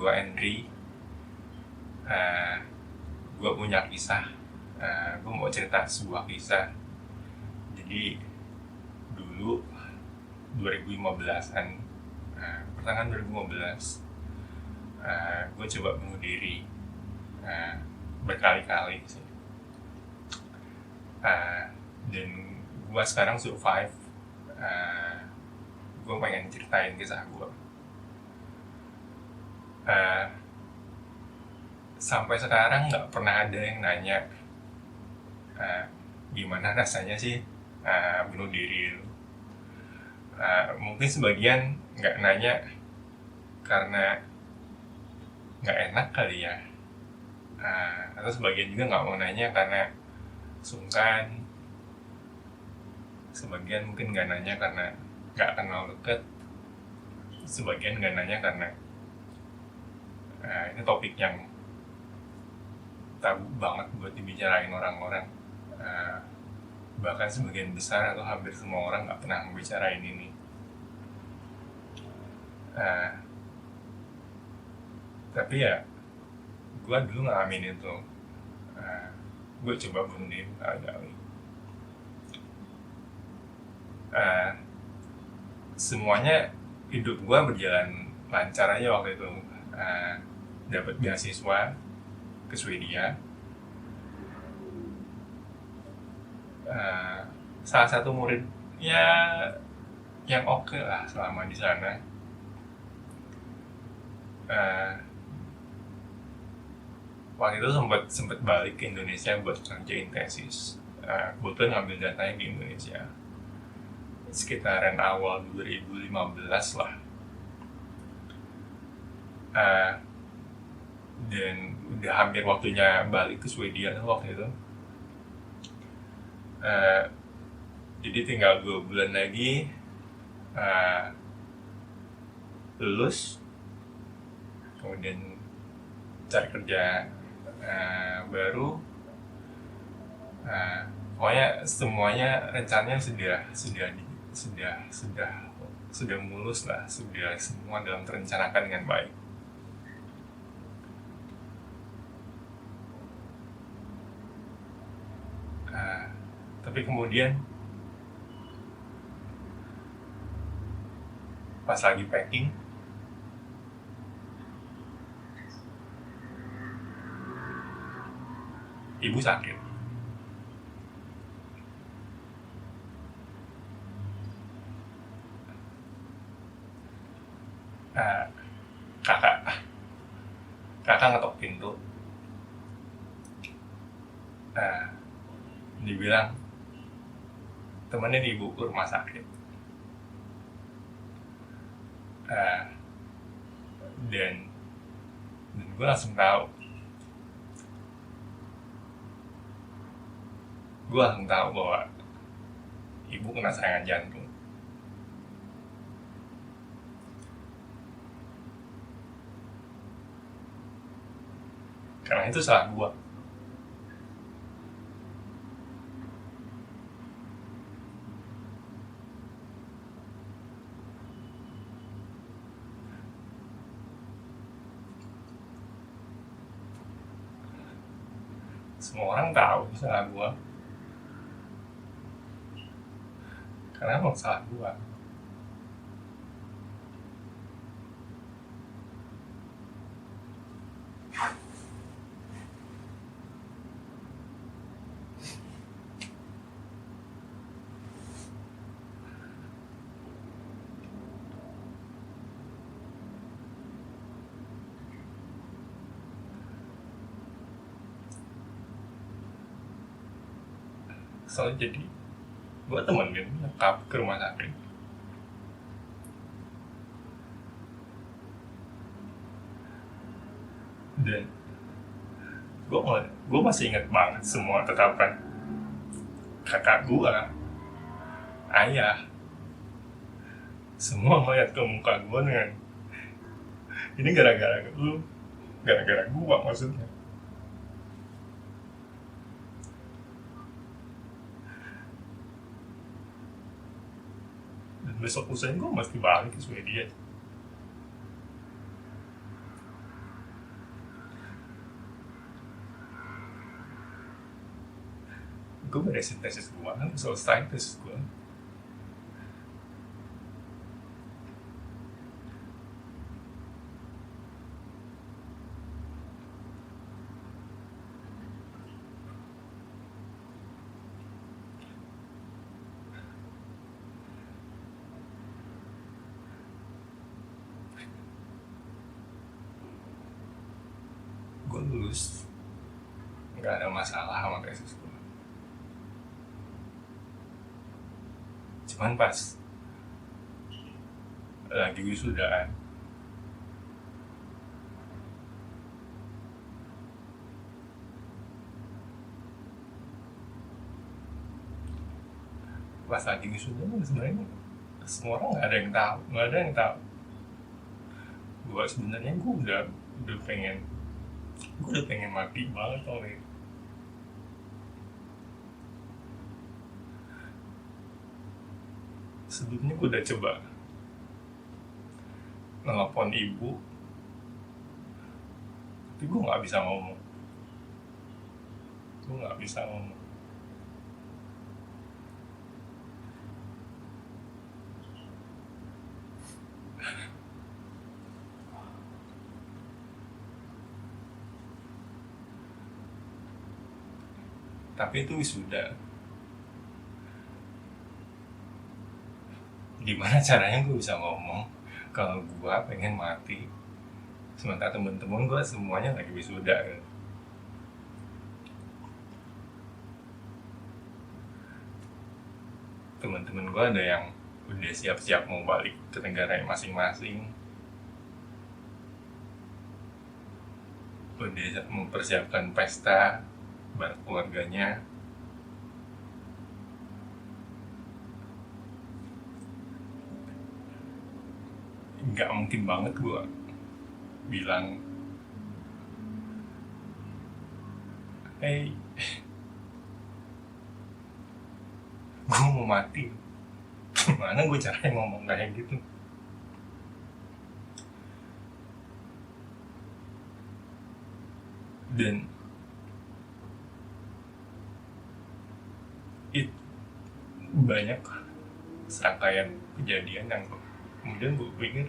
Gua Henry. uh, Gua punya kisah. Gua mau cerita sebuah kisah. Jadi dulu 2015an, pertengahan 2015, gue coba bunuh diri berkali-kali sih. Dan gue sekarang survive. Gue pengen ceritain kisah gue. Sampai sekarang nggak pernah ada yang nanya gimana rasanya sih bunuh diri. Mungkin sebagian nggak nanya karena nggak enak kali ya, atau sebagian juga nggak mau nanya karena sungkan. Sebagian mungkin nggak nanya karena nggak kenal deket. Sebagian nggak nanya karena ini topik yang tabu banget buat dibicarain orang-orang. Bahkan sebagian besar atau hampir semua orang nggak pernah membicarain ini. Tapi ya gue dulu ngalamin itu. Gue coba bunuh diri kali-kali. Semuanya hidup gue berjalan lancar aja waktu itu. Dapat beasiswa ke Swedia. Salah satu murid ya yang oke lah selama di sana. Waktu itu sempat balik ke Indonesia buat ngerjain tesis. Kebetulan ngambil datanya di Indonesia sekitaran awal 2015 lah. Dan udah hampir waktunya balik ke Swedia waktu itu. Jadi tinggal 2 bulan lagi lulus, kemudian cari kerja baru. Pokoknya semuanya rencananya sudah mulus lah, sudah semua dalam terencanakan dengan baik. Tapi kemudian pas lagi packing, ibu sakit. Kakak ngetok pintu. Dibilang temenin ibu ke rumah sakit. Dan gue langsung tahu bahwa ibu kena serangan jantung. Karena itu salah gue. Semua orang tahu itu salah gue. Karena emang salah gue. Soalnya jadi gue temenin nyokap ke rumah sakit. Dan gue masih ingat banget semua tatapan kakak gue, ayah, semua melihat ke muka gue dengan ini gara-gara lu, gara-gara gue maksudnya. Dan besok usahain gue mesti balik ke Swedia. gue beresin tesis gue kan, selesai tesis gue. Gue lulus, nggak ada masalah sama tesis gue. Cuman pas lagi wisudaan, sebenarnya semua orang nggak ada yang tahu. Gue sebenarnya gue udah pengen mati banget oleh. Sebelumnya gue udah coba nelfon ibu, tapi gue nggak bisa ngomong. Tapi itu wisuda. Gimana caranya gue bisa ngomong kalau gue pengen mati, sementara temen-temen gue semuanya lagi wisuda kan? Temen-temen gue ada yang udah siap-siap mau balik ke negara masing-masing, udah mempersiapkan pesta bareng keluarganya. Nggak mungkin banget gue bilang, hey, gue mau mati. Gimana gue caranya ngomong kayak gitu? Dan banyak serangkaian kejadian yang kemudian gue pikir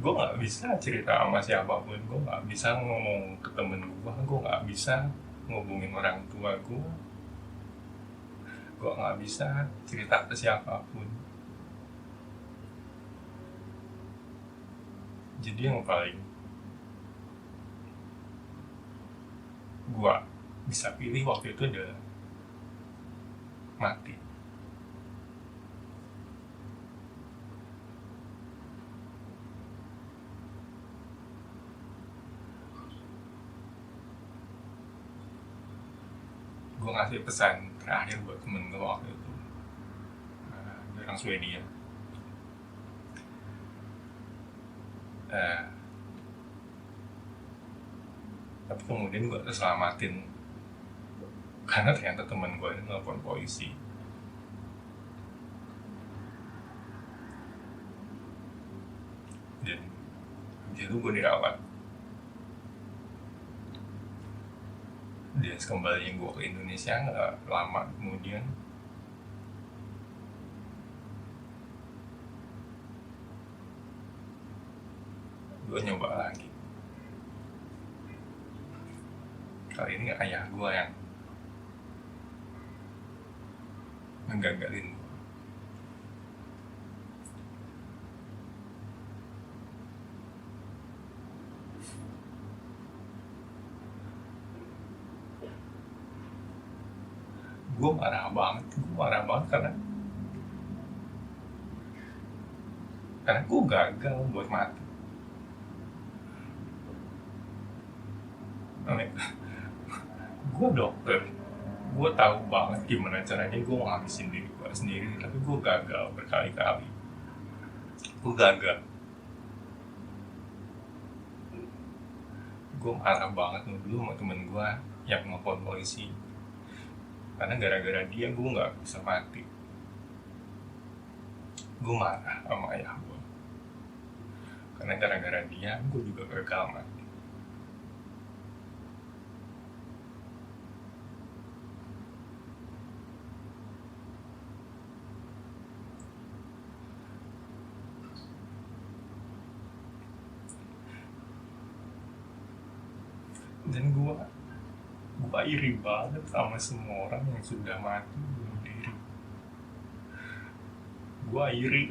gue nggak bisa cerita sama siapapun, gue nggak bisa ngomong ke temen gue nggak bisa ngubungin orang tua gue nggak bisa cerita ke siapapun. Jadi yang paling gue bisa pilih waktu itu adalah mati. Gue ngasih pesan terakhir buat temen gue waktu itu, dia orang Swedia. Tapi kemudian gue terselamatin karena ternyata temen gue ini nelfon polisi. Dan jadi gue dirawat. Dan kembalinya gue ke Indonesia nggak lama kemudian gue nyoba lagi. Kali ini ayah gue yang ngegagalin. Gue marah banget karena gue gagal buat mati. Gue dokter, gue tahu banget gimana caranya gue menghabisin diri gue sendiri, tapi gue gagal berkali-kali. Gue marah banget dulu sama temen gue yang nelfon polisi, karena gara-gara dia gue nggak bisa mati. Gue marah sama ayah gue karena gara-gara dia gue juga gagal mati. Dan gua iri banget sama semua orang yang sudah mati bunuh diri. Gua iri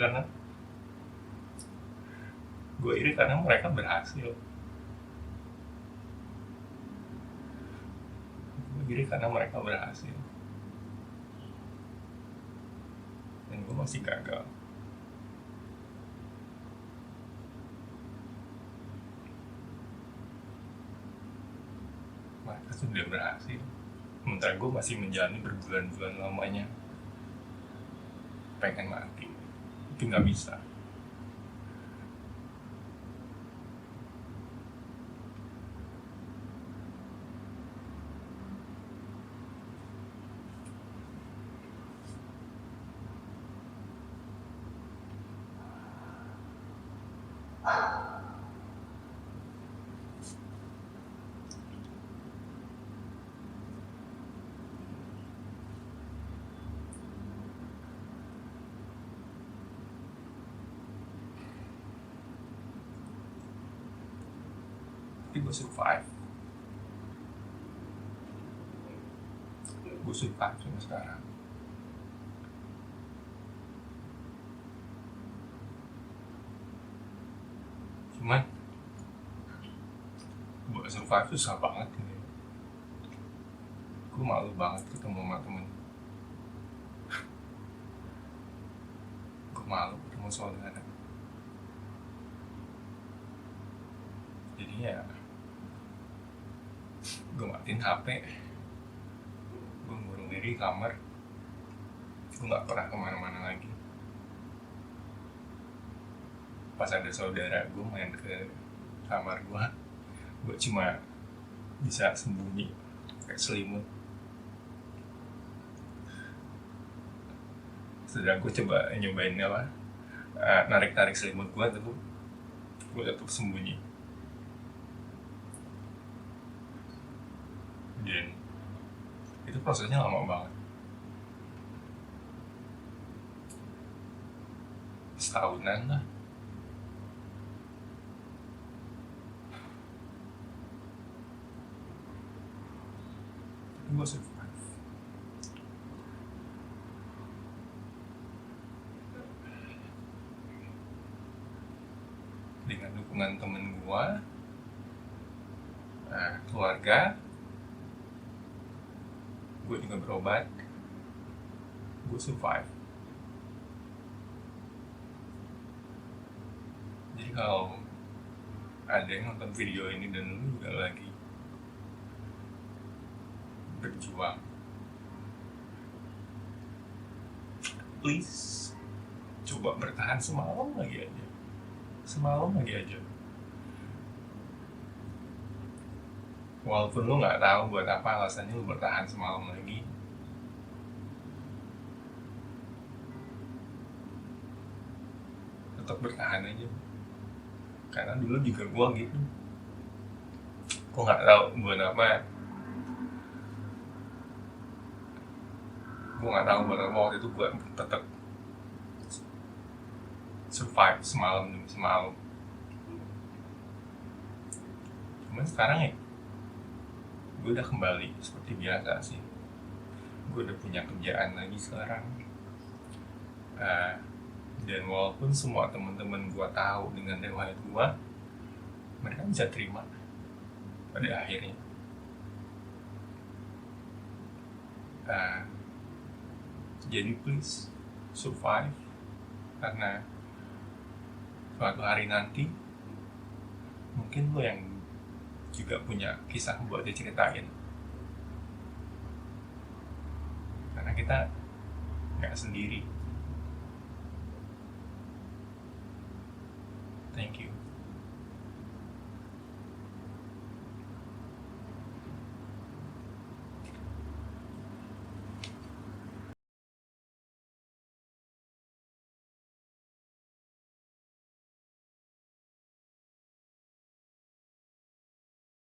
karena mereka berhasil. Dan gue masih gagal. Mereka sudah berhasil, sementara gue masih menjalani berbulan-bulan lamanya pengen mati, tapi nggak bisa. Tapi gue survive sampai sekarang. Cuman buat survive susah banget ini. Gue malu banget ketemu sama temen. Gue malu ketemu saudara. Jadi ya gue matiin HP, gue ngurung diri di kamar, gue gak pernah kemana-mana lagi. Pas ada saudara gue main ke kamar gue cuma bisa sembunyi kayak selimut. Setelah gue coba nyobain narik-tarik selimut gue tetap sembunyi. Dan itu prosesnya lama banget, setahunan lah. Tapi gue survive. Dengan dukungan temen gue, keluarga, gue juga berobat, gue survive. Jadi kalau ada yang nonton video ini dan lu juga lagi berjuang, please coba bertahan semalam lagi aja. Walaupun lu nggak tahu buat apa alasannya lu bertahan semalam lagi, tetap bertahan aja. Karena dulu juga gue gitu, gue nggak tahu buat apa. Waktu itu gue tetap survive semalam demi semalam. Cuman sekarang ya gue udah kembali seperti biasa sih. Gue udah punya kerjaan lagi sekarang. Dan walaupun semua teman-teman gue tahu dengan riwayat gue, mereka bisa terima pada akhirnya. Jadi please survive, karena suatu hari nanti mungkin lo yang juga punya kisah buat diceritain. Karena kita nggak sendiri. Thank you.